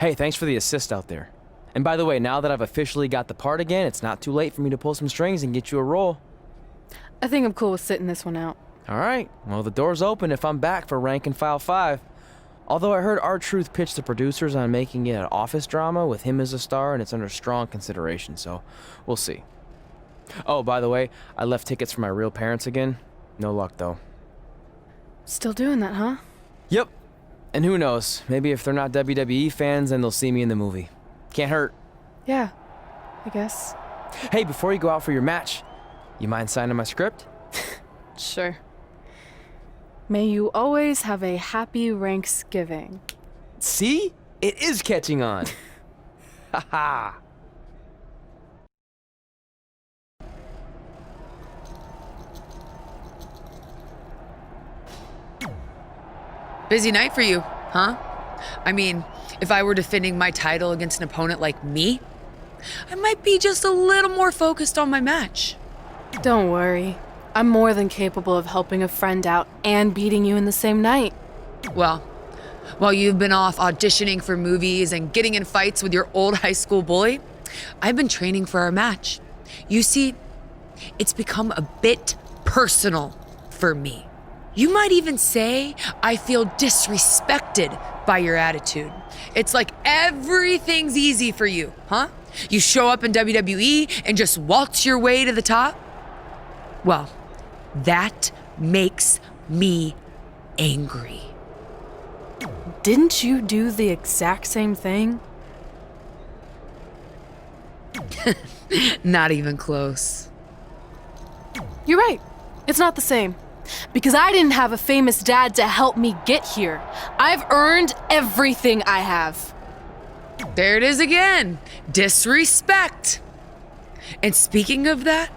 Hey, thanks for the assist out there. And by the way, now that I've officially got the part again, it's not too late for me to pull some strings and get you a role. I think I'm cool with sitting this one out. All right, well, the door's open if I'm back for Rank and File 5. Although I heard R-Truth pitch the producers on making it an office drama with him as a star, and it's under strong consideration, so we'll see. Oh, by the way, I left tickets for my real parents again. No luck, though. Still doing that, huh? Yep. And who knows, maybe if they're not WWE fans, then they'll see me in the movie. Can't hurt. Yeah, I guess. Hey, before you go out for your match, you mind signing my script? Sure. May you always have a happy Ranksgiving. See? It is catching on. Haha. Busy night for you, huh? I mean, if I were defending my title against an opponent like me, I might be just a little more focused on my match. Don't worry. I'm more than capable of helping a friend out and beating you in the same night. Well, while you've been off auditioning for movies and getting in fights with your old high school bully, I've been training for our match. You see, it's become a bit personal for me. You might even say I feel disrespected by your attitude. It's like everything's easy for you, huh? You show up in WWE and just waltz your way to the top? Well, that makes me angry. Didn't you do the exact same thing? Not even close. You're right. It's not the same. Because I didn't have a famous dad to help me get here. I've earned everything I have. There it is again. Disrespect. And speaking of that,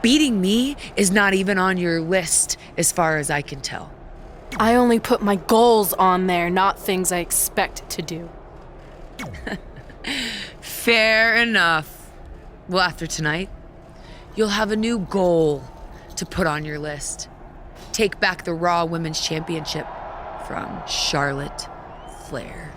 beating me is not even on your list as far as I can tell. I only put my goals on there, not things I expect to do. Fair enough. Well, after tonight, you'll have a new goal to put on your list. Take back the Raw Women's Championship from Charlotte Flair.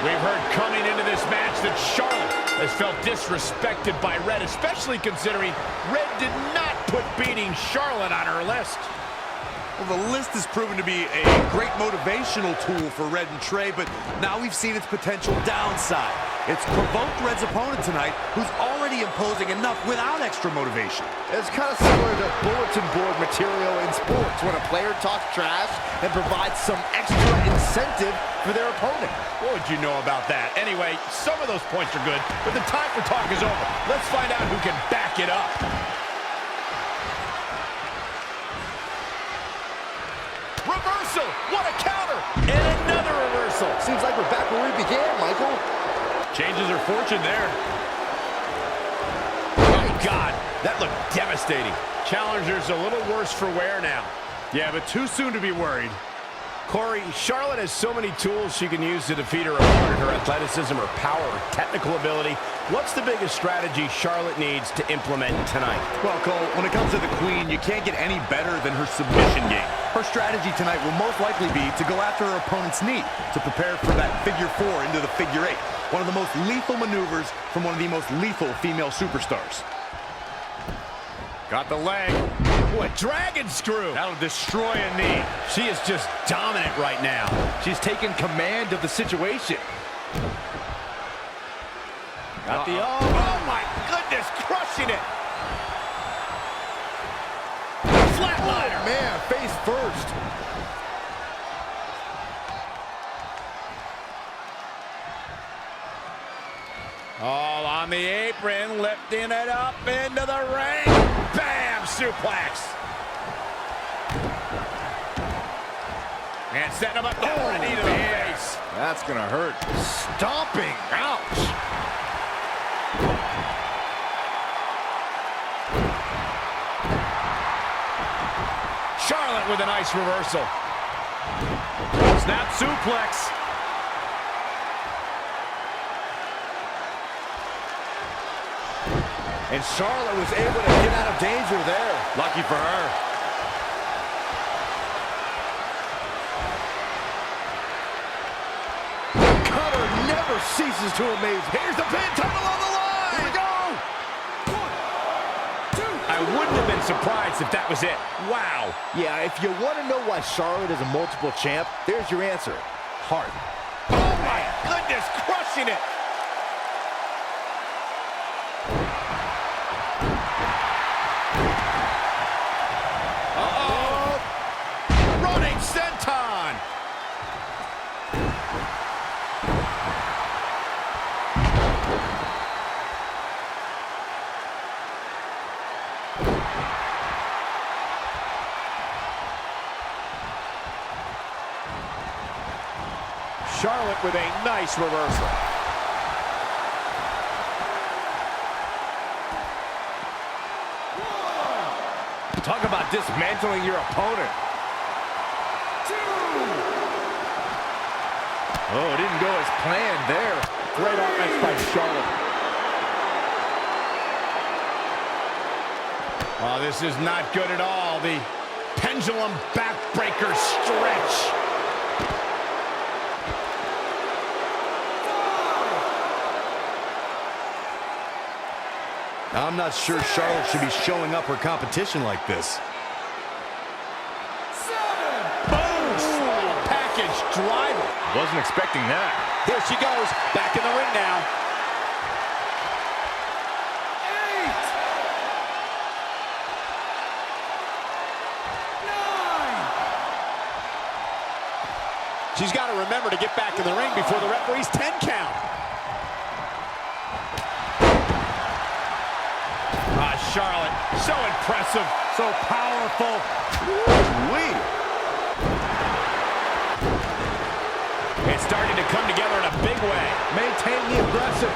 We've heard coming into this match that Charlotte has felt disrespected by Red, especially considering Red did not put beating Charlotte on her list. Well, the list has proven to be a great motivational tool for Red and Trey, but now we've seen its potential downside. It's provoked Red's opponent tonight, who's already imposing enough without extra motivation. It's kind of similar to bulletin board material in sports when a player talks trash and provides some extra incentive for their opponent. What would you know about that? Anyway, some of those points are good, but the time for talk is over. Let's find out who can back it up. Reversal! What a counter! And another reversal! Seems like we're back where we began, Michael. Changes her fortune there. Oh, God. That looked devastating. Challenger's a little worse for wear now. Yeah, but too soon to be worried. Corey, Charlotte has so many tools she can use to defeat her opponent. Her athleticism, her power, her technical ability. What's the biggest strategy Charlotte needs to implement tonight? Well, Cole, when it comes to the Queen, you can't get any better than her submission game. Her strategy tonight will most likely be to go after her opponent's knee to prepare for that figure four into the figure eight. One of the most lethal maneuvers from one of the most lethal female superstars. Got the leg. Ooh, a dragon screw. That'll destroy a knee. She is just dominant right now. She's taken command of the situation. Got the oh my goodness, crushing it. Flatliner. Oh, man, face first. All on the apron, lifting it up into the ring. Bam! Suplex. And setting him up for a knee to the face. That's gonna hurt. Stomping. Ouch. Charlotte with a nice reversal. Snap suplex. And Charlotte was able to get out of danger there. Lucky for her. Cutter never ceases to amaze. Here's the pin, title on the line. Here we go. 1, 2. I wouldn't have been surprised if that was it. Wow. Yeah, if you want to know why Charlotte is a multiple champ, there's your answer. Heart. Oh my goodness, crushing it. Running senton. Charlotte with a nice reversal. Talk about dismantling your opponent. 2. Oh, it didn't go as planned there. Great offense by Charlotte. Oh, this is not good at all. The pendulum backbreaker stretch. I'm not sure Charlotte should be showing up her competition like this. 7. Boom! Package driver. Wasn't expecting that. Here she goes. Back in the ring now. 8. 9. She's got to remember to get back in the ring before the referee's 10 count. Charlotte, so impressive, so powerful. Woo-wee. It's starting to come together in a big way. Maintain the aggressive.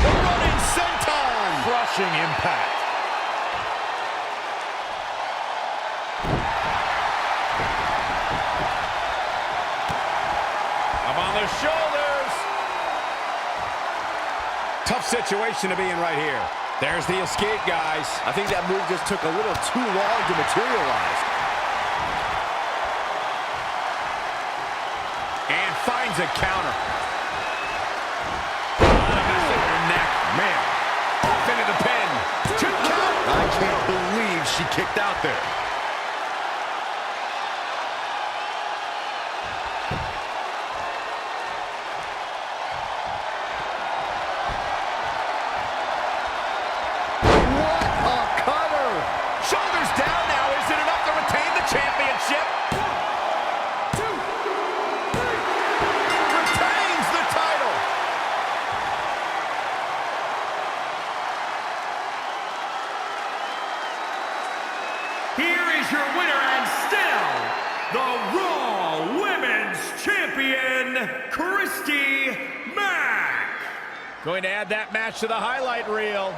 The running senton. Crushing impact. Up on the shoulders. Tough situation to be in right here. There's the escape, guys. I think that move just took a little too long to materialize. And finds a counter. Her neck. Man. Off into the pin. 2 count. I can't believe she kicked out there. Shoulders down now. Is it enough to retain the championship? 1, 2, 3. Retains the title. Here is your winner and still the Raw Women's Champion, Christy Mack. Going to add that match to the highlight reel.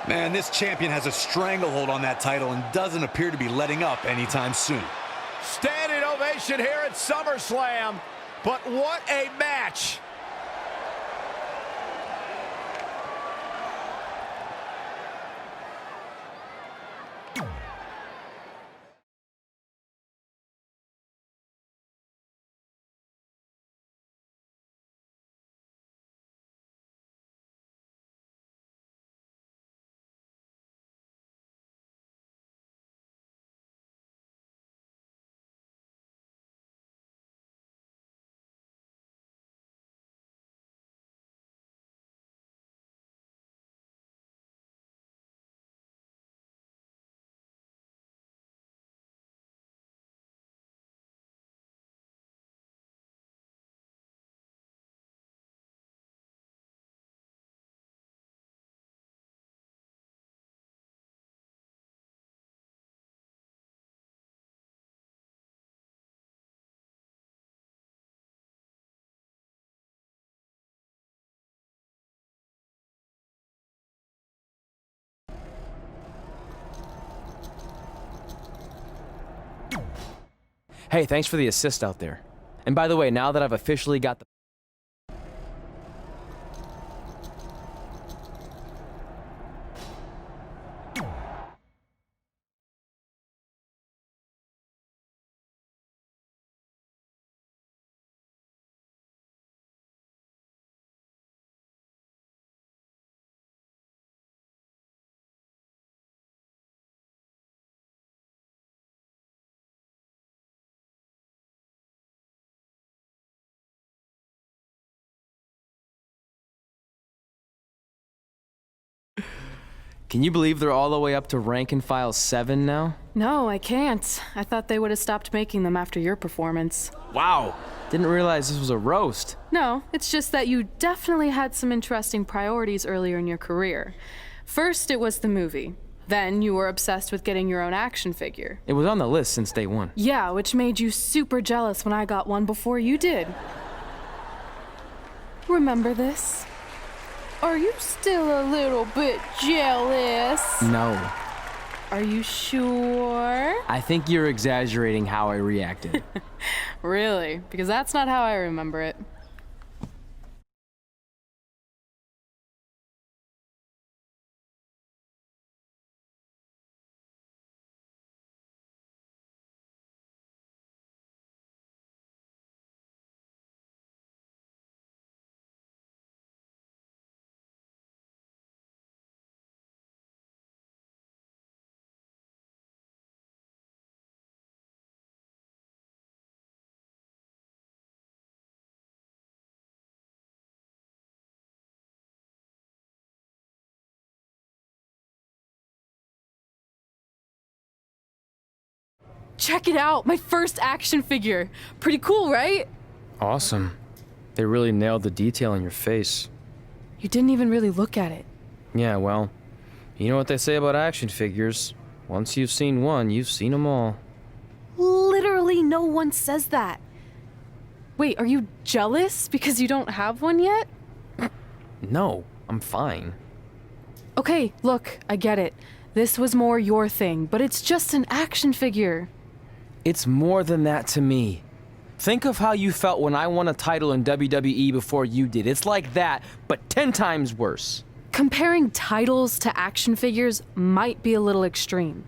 Man, this champion has a stranglehold on that title and doesn't appear to be letting up anytime soon. Standing ovation here at SummerSlam. But what a match. Hey, thanks for the assist out there. And by the way, now that I've officially got the... Can you believe they're all the way up to rank and file 7 now? No, I can't. I thought they would have stopped making them after your performance. Wow! Didn't realize this was a roast. No, it's just that you definitely had some interesting priorities earlier in your career. First, it was the movie. Then you were obsessed with getting your own action figure. It was on the list since day one. Yeah, which made you super jealous when I got one before you did. Remember this? Are you still a little bit jealous? No. Are you sure? I think you're exaggerating how I reacted. Really? Because that's not how I remember it. Check it out! My first action figure! Pretty cool, right? Awesome. They really nailed the detail in your face. You didn't even really look at it. Yeah, well, you know what they say about action figures. Once you've seen one, you've seen them all. Literally no one says that. Wait, are you jealous because you don't have one yet? No, I'm fine. Okay, look, I get it. This was more your thing, but it's just an action figure. It's more than that to me. Think of how you felt when I won a title in WWE before you did. It's like that, but 10 times worse. Comparing titles to action figures might be a little extreme.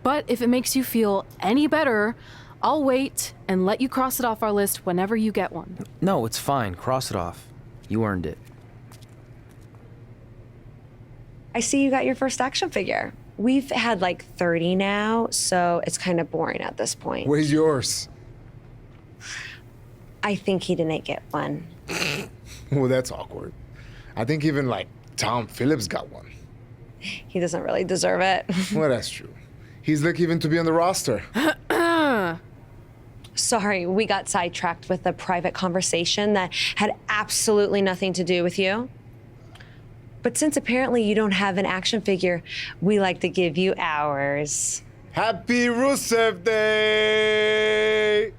But if it makes you feel any better, I'll wait and let you cross it off our list whenever you get one. No, it's fine. Cross it off. You earned it. I see you got your first action figure. We've had like 30 now, so it's kind of boring at this point. Where's yours? I think he didn't get one. Well, that's awkward. I think even like Tom Phillips got one. He doesn't really deserve it. Well, that's true. He's lucky even to be on the roster. Sorry, we got sidetracked with a private conversation that had absolutely nothing to do with you. But since apparently you don't have an action figure, we like to give you ours. Happy Rusev Day!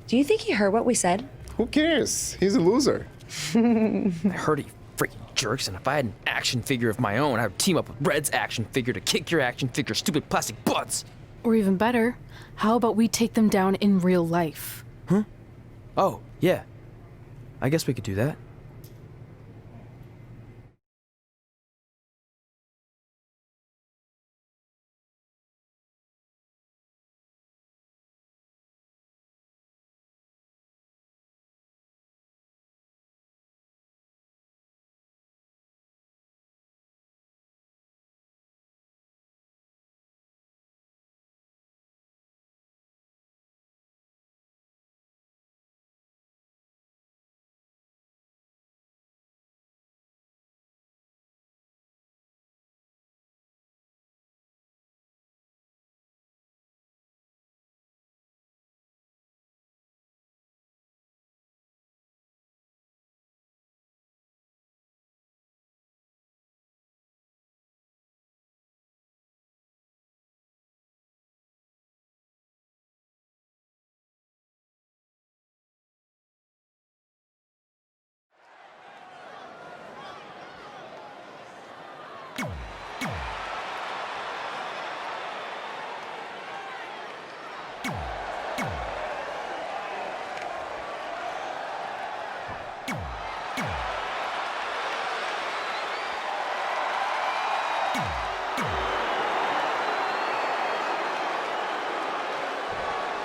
Do you think he heard what we said? Who cares? He's a loser. I heard you freaking jerks, and if I had an action figure of my own, I would team up with Red's action figure to kick your action figure stupid plastic butts. Or even better, how about we take them down in real life? Huh? Oh, yeah. I guess we could do that.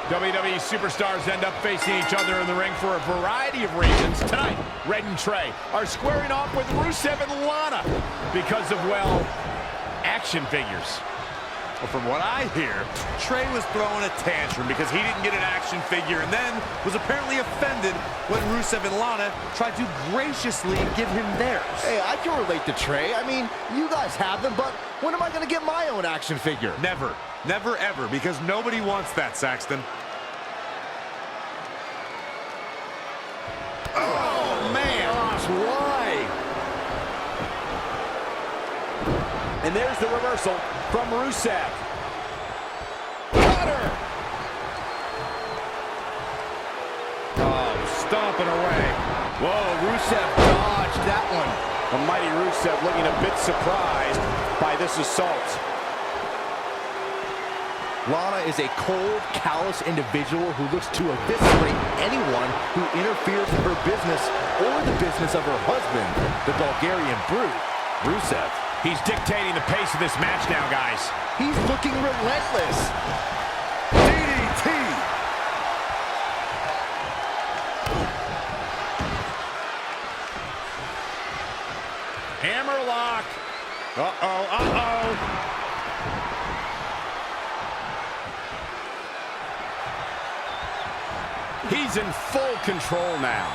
WWE superstars end up facing each other in the ring for a variety of reasons. Tonight, Red and Trey are squaring off with Rusev and Lana because of, well, action figures. Well, from what I hear, Trey was throwing a tantrum because he didn't get an action figure and then was apparently offended when Rusev and Lana tried to graciously give him theirs. Hey, I can relate to Trey. I mean, you guys have them, but when am I going to get my own action figure? Never. Never, ever, because nobody wants that, Saxton. Oh, man. Gosh, why? And there's the reversal from Rusev. Cutter! Oh, stomping away. Whoa, Rusev dodged that one. The mighty Rusev looking a bit surprised by this assault. Lana is a cold, callous individual who looks to eviscerate anyone who interferes in her business or the business of her husband, the Bulgarian Brute, Rusev. He's dictating the pace of this match now, guys. He's looking relentless. DDT! Hammerlock. Uh-oh, uh-oh. He's in full control now.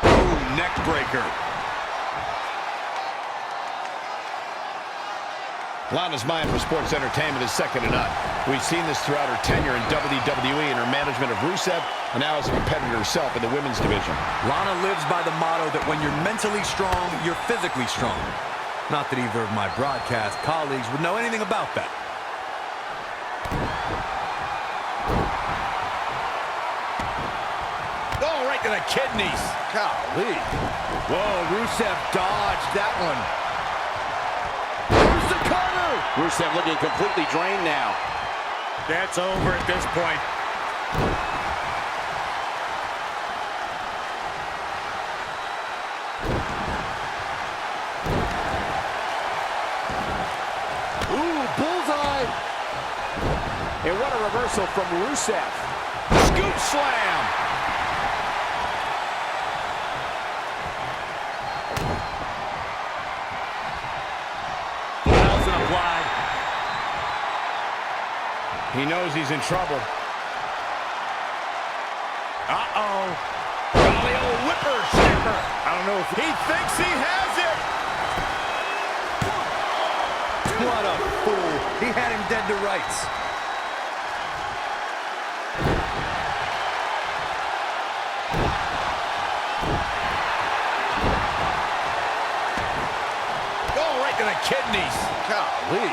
Ooh, neck breaker. Lana's mind for sports entertainment is second to none. We've seen this throughout her tenure in WWE and her management of Rusev, and now as a competitor herself in the women's division. Lana lives by the motto that when you're mentally strong, you're physically strong. Not that either of my broadcast colleagues would know anything about that. Oh, right to the kidneys. Golly. Whoa, Rusev dodged that one. Rusev looking completely drained now. That's over at this point. Ooh, bullseye. And what a reversal from Rusev. Scoop slam. Applied. He knows he's in trouble. Uh-oh. Golly, old whippersnapper. I don't know if He thinks he has it. What a fool. He had him dead to rights. Oh, right to the kidneys. Golly.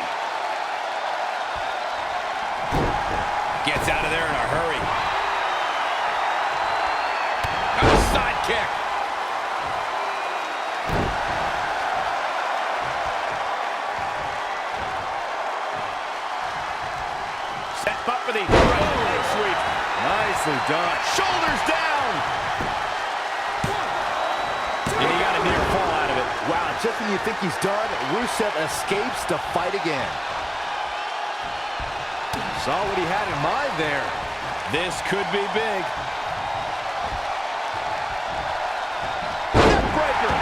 Gets out of there in a hurry. A side kick. Set up for the leg sweep. Nicely done. Shoulders down. And he got a near fall out of it. Wow, just when you think he's done, Rusev escapes to fight again. Saw what he had in mind there. This could be big. Neckbreaker.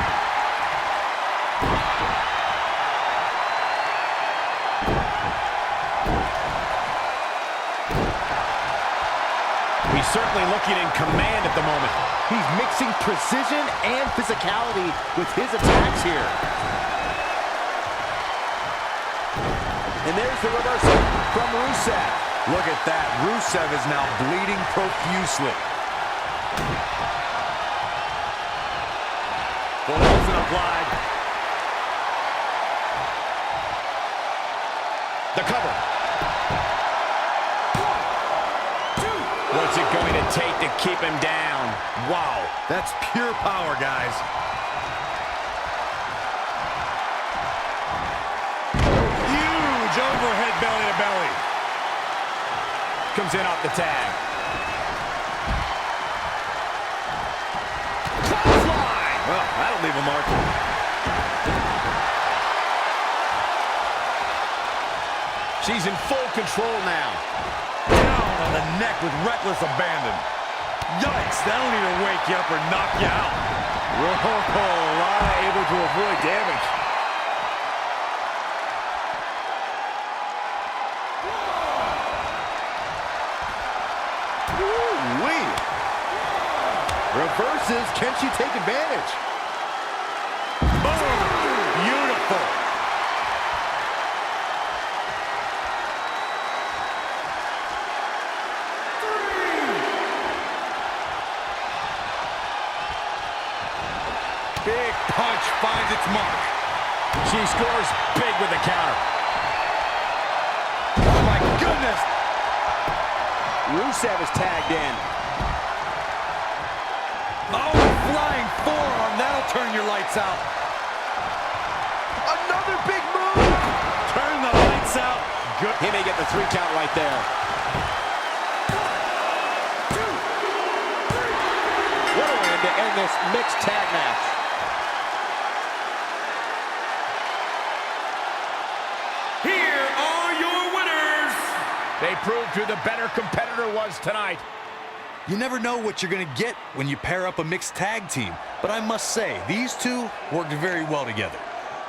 He's certainly looking in command at the moment. He's mixing precision and physicality with his attacks here. And there's the reversal from Rusev. Look at that. Rusev is now bleeding profusely. Bulldozer applied. The cover. What's it going to take to keep him down? Wow, that's pure power, guys. Huge overhead belly to belly. Comes in off the tag. Clothesline! Well, that'll leave a mark. She's in full control now. Down on the neck with reckless abandon. Yikes, that'll either wake you up or knock you out. Lana able to avoid damage. Woo-wee. Reverses, can she take advantage? Boom! Beautiful. Big punch finds its mark. She scores big with the counter. Oh my goodness! Rusev is tagged in. Oh, flying forearm, that'll turn your lights out. Another big move. Turn the lights out. Good. He may get the 3 count right there. What a way to end this mixed tag match. Here are your winners. They proved who the better competitor was tonight. You never know what you're going to get when you pair up a mixed tag team. But I must say, these two worked very well together.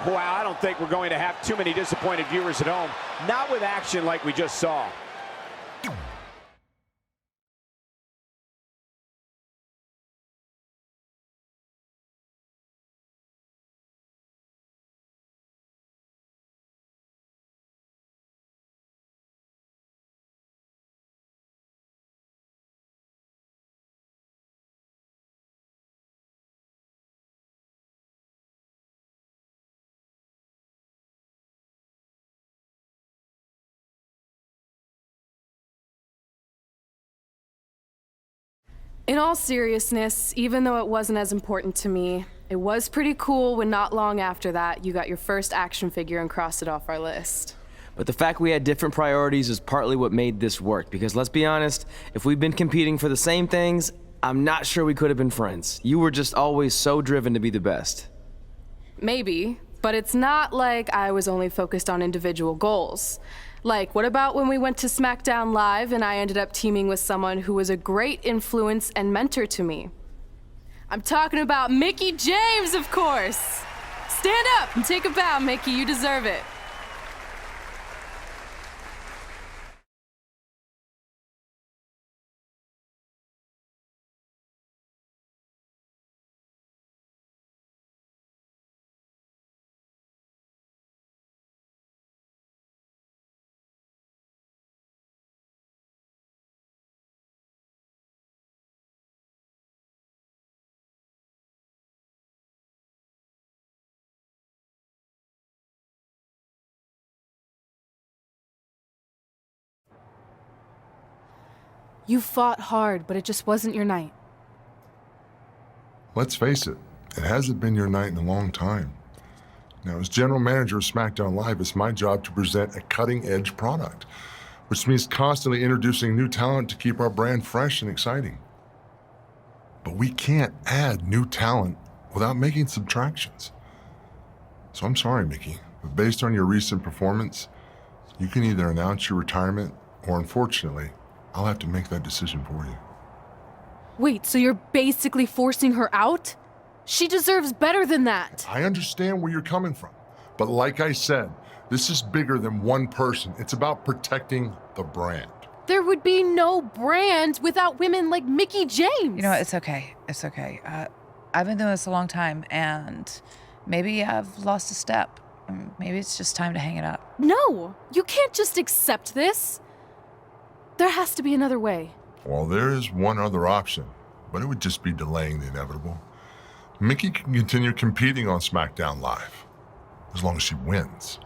Wow, I don't think we're going to have too many disappointed viewers at home. Not with action like we just saw. In all seriousness, even though it wasn't as important to me, it was pretty cool when not long after that, you got your first action figure and crossed it off our list. But the fact we had different priorities is partly what made this work, because let's be honest, if we'd been competing for the same things, I'm not sure we could have been friends. You were just always so driven to be the best. Maybe, but it's not like I was only focused on individual goals. Like, what about when we went to SmackDown Live and I ended up teaming with someone who was a great influence and mentor to me? I'm talking about Mickie James, of course! Stand up and take a bow, Mickie, you deserve it. You fought hard, but it just wasn't your night. Let's face it, it hasn't been your night in a long time. Now, as general manager of SmackDown Live, it's my job to present a cutting-edge product, which means constantly introducing new talent to keep our brand fresh and exciting. But we can't add new talent without making subtractions. So I'm sorry, Mickie, but based on your recent performance, you can either announce your retirement or, unfortunately, I'll have to make that decision for you. Wait, so you're basically forcing her out? She deserves better than that. I understand where you're coming from, but like I said, this is bigger than one person. It's about protecting the brand. There would be no brand without women like Mickie James. You know what? It's okay. It's okay. I've been doing this a long time, and maybe I've lost a step. Maybe it's just time to hang it up. No, you can't just accept this. There has to be another way. Well, there is one other option, but it would just be delaying the inevitable. Mickie can continue competing on SmackDown Live, as long as she wins.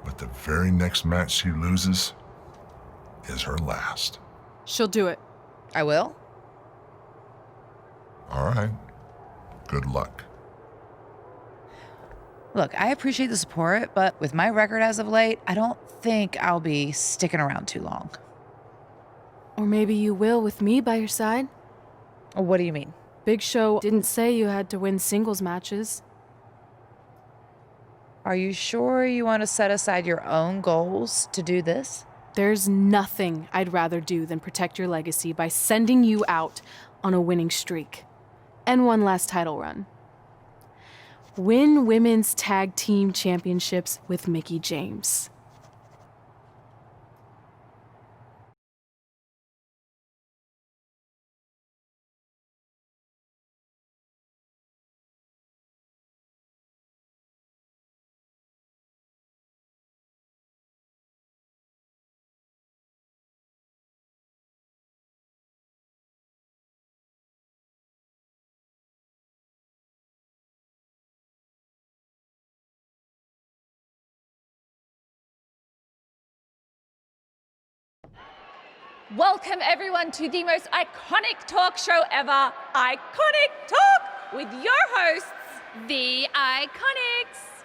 But the very next match she loses is her last. She'll do it. I will? All right. Good luck. Look, I appreciate the support, but with my record as of late, I don't think I'll be sticking around too long. Or maybe you will with me by your side. What do you mean? Big Show didn't say you had to win singles matches. Are you sure you want to set aside your own goals to do this? There's nothing I'd rather do than protect your legacy by sending you out on a winning streak. And one last title run. Win women's tag team championships with Mickie James. Welcome everyone to the most iconic talk show ever, Iconic Talk, with your hosts, The Iconics.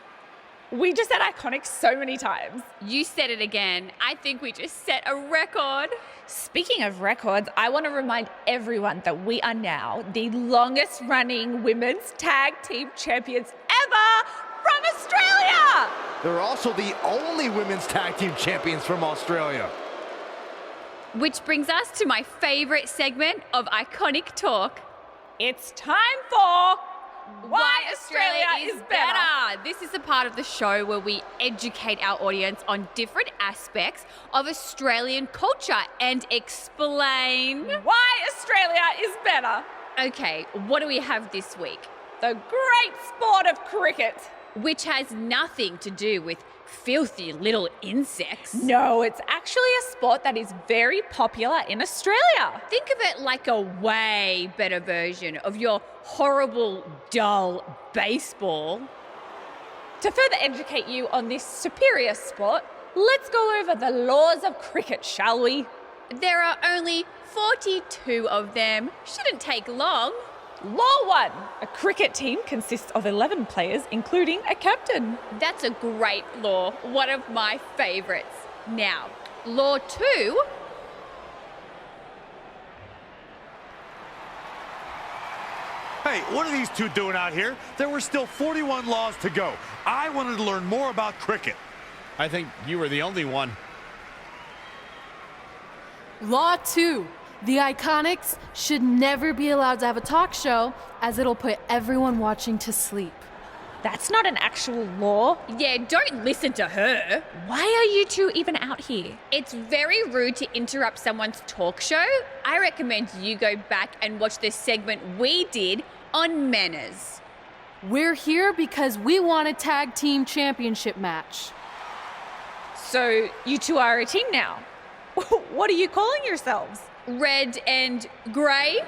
We just said iconic so many times. You said it again. I think we just set a record. Speaking of records, I want to remind everyone that we are now the longest running women's tag team champions ever from Australia. They're also the only women's tag team champions from Australia. Which brings us to my favorite segment of Iconic Talk. It's time for Why Australia is Better. This is the part of the show where we educate our audience on different aspects of Australian culture and explain Why Australia is better. Okay, what do we have this week? The great sport of cricket. Which has nothing to do with filthy little insects. No, it's actually a sport that is very popular in Australia. Think of it like a way better version of your horrible, dull baseball. To further educate you on this superior sport, let's go over the laws of cricket, shall we? There are only 42 of them. Shouldn't take long. Law 1. A cricket team consists of 11 players, including a captain. That's a great law. One of my favourites. Now, Law 2. Hey, what are these two doing out here? There were still 41 laws to go. I wanted to learn more about cricket. I think you were the only one. Law 2. The Iconics should never be allowed to have a talk show, as it'll put everyone watching to sleep. That's not an actual law. Yeah, don't listen to her. Why are you two even out here? It's very rude to interrupt someone's talk show. I recommend you go back and watch the segment we did on manners. We're here because we want a tag team championship match. So you two are a team now. What are you calling yourselves? Red and grey?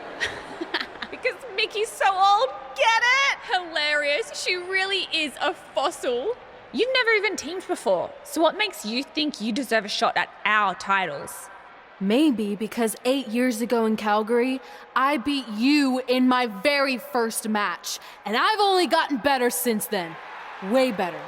Because Mickey's so old, get it? Hilarious. She really is a fossil. You've never even teamed before, so what makes you think you deserve a shot at our titles? Maybe because 8 years ago in Calgary, I beat you in my very first match, and I've only gotten better since then. Way better.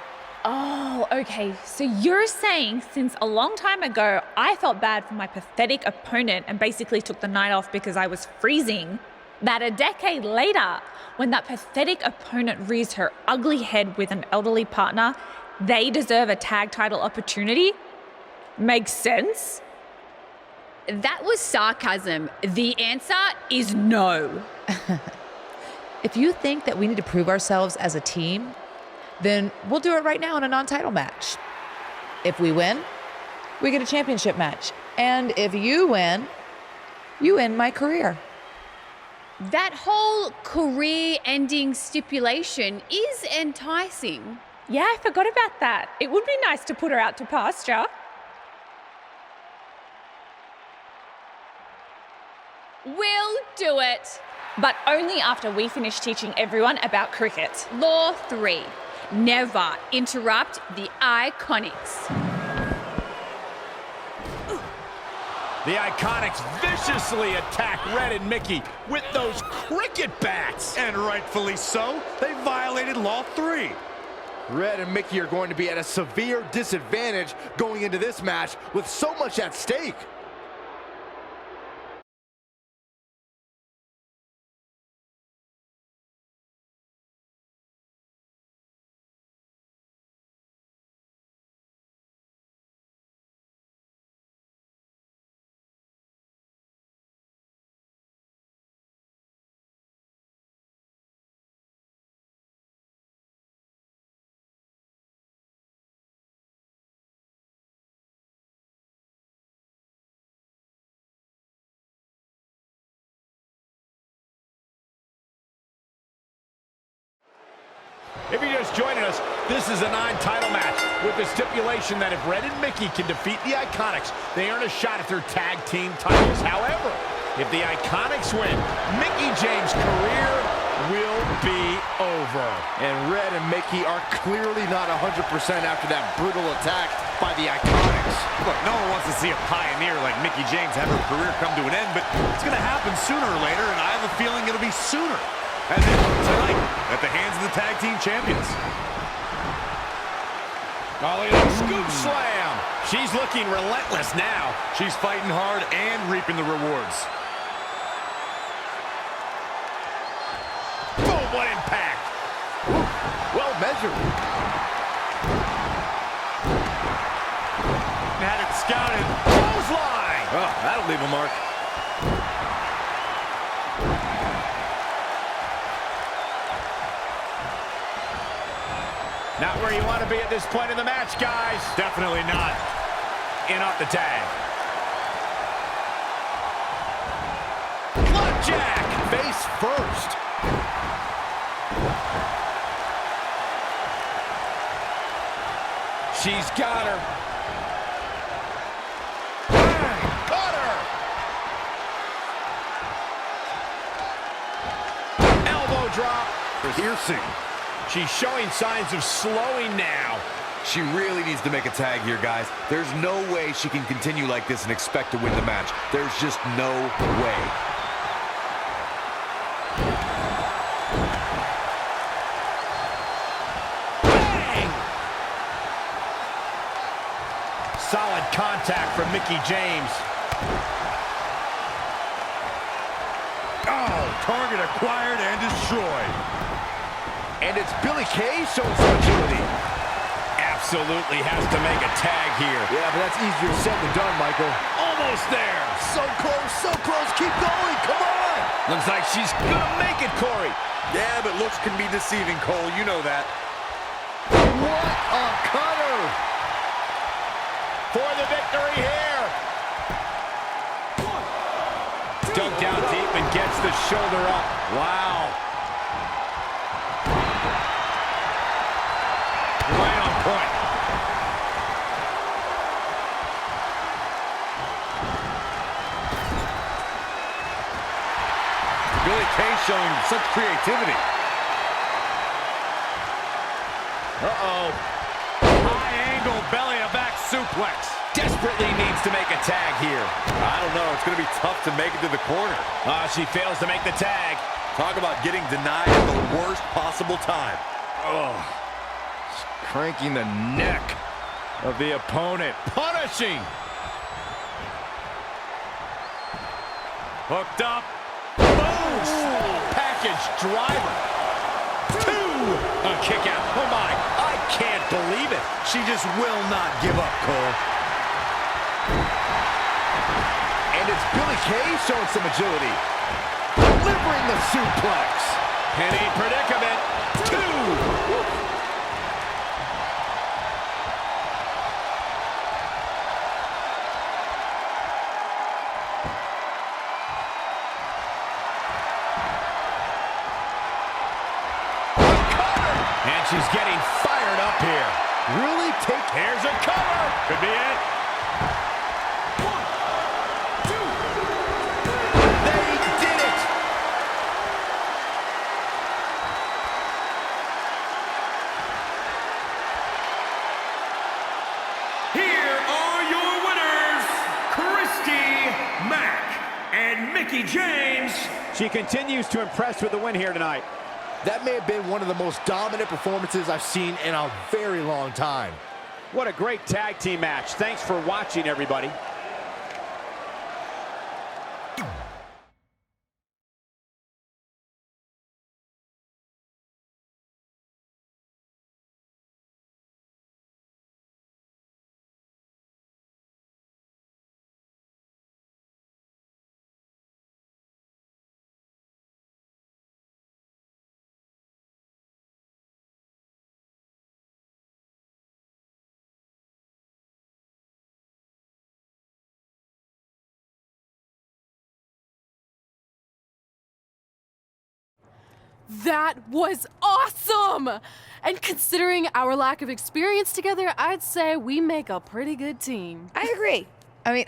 Oh, okay. So you're saying since a long time ago, I felt bad for my pathetic opponent and basically took the night off because I was freezing, that a decade later, when that pathetic opponent rears her ugly head with an elderly partner, they deserve a tag title opportunity? Makes sense? That was sarcasm. The answer is no. If you think that we need to prove ourselves as a team, then we'll do it right now in a non-title match. If we win, we get a championship match. And if you win my career. That whole career-ending stipulation is enticing. Yeah, I forgot about that. It would be nice to put her out to pasture. We'll do it. But only after we finish teaching everyone about cricket. Law 3. Never interrupt the Iconics. The Iconics viciously attack Red and Mickie with those cricket bats. And rightfully so, they violated Law 3. Red and Mickie are going to be at a severe disadvantage going into this match with so much at stake. If you're just joining us, this is a 9-title match with the stipulation that if Red and Mickey can defeat the Iconics, they earn a shot at their tag team titles. However, if the Iconics win, Mickey James' career will be over. And Red and Mickey are clearly not 100% after that brutal attack by the Iconics. Look, no one wants to see a pioneer like Mickey James have her career come to an end, but it's going to happen sooner or later, and I have a feeling it'll be sooner. As in tonight, at the hands of the tag team champions. Oh, look at that scoop slam. She's looking relentless now. She's fighting hard and reaping the rewards. Boom, what impact. Well measured. Had it scouted. Clothesline. Oh, that'll leave a mark. Not where you want to be at this point in the match, guys. Definitely not. In off the tag. Flapjack. Face first. She's got her. Got her. Elbow drop. Piercing. She's showing signs of slowing now. She really needs to make a tag here, guys. There's no way she can continue like this and expect to win the match. There's just no way. Bang! Solid contact from Mickey James. Oh, target acquired and destroyed. And it's Billy Kay showing some agility. Absolutely has to make a tag here. Yeah, but that's easier said than done, Michael. Almost there. So close, keep going, come on! Looks like she's gonna make it, Corey. Yeah, but looks can be deceiving, Cole. You know that. What a cutter! For the victory here. Dug down deep and gets the shoulder up. Wow. Right on point. Billy Kay showing such creativity. Uh-oh. High angle belly-to-back suplex. Desperately needs to make a tag here. I don't know. It's going to be tough to make it to the corner. She fails to make the tag. Talk about getting denied at the worst possible time. Oh. Cranking the neck of the opponent. Punishing. Hooked up. Boom! Package driver. 2. A kick out. Oh my, I can't believe it. She just will not give up, Cole. And it's Billy Kay showing some agility. Delivering the suplex. Penny predicament. 2. And she's getting fired up here. Really take... Here's a cover. Could be it. 1, 2. They did it! Here are your winners, Christy Mack and Mickey James. She continues to impress with the win here tonight. That may have been one of the most dominant performances I've seen in a very long time. What a great tag team match. Thanks for watching, everybody. That was awesome! And considering our lack of experience together, I'd say we make a pretty good team. I agree. I mean,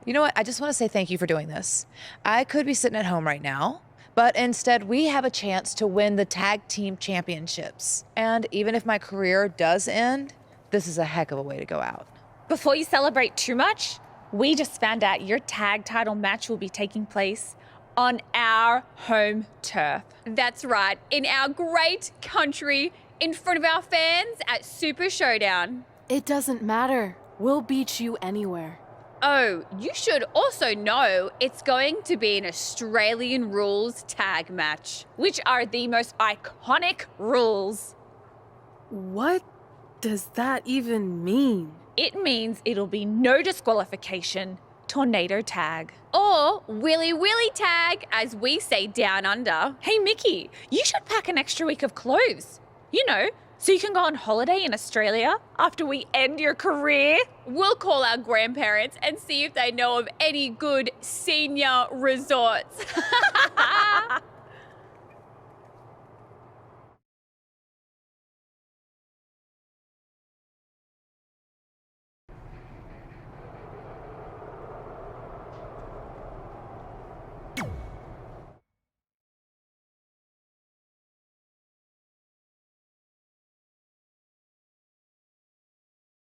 you know what? I just want to say thank you for doing this. I could be sitting at home right now, but instead we have a chance to win the tag team championships. And even if my career does end, this is a heck of a way to go out. Before you celebrate too much, we just found out your tag title match will be taking place on our home turf. That's right, in our great country, in front of our fans at Super Showdown. It doesn't matter. We'll beat you anywhere. Oh, you should also know it's going to be an Australian rules tag match. Which are the most iconic rules. What does that even mean? It means it'll be no disqualification, tornado tag. Or Willy Willy tag, as we say down under. Hey, Mickey, you should pack an extra week of clothes. You know, so you can go on holiday in Australia after we end your career. We'll call our grandparents and see if they know of any good senior resorts.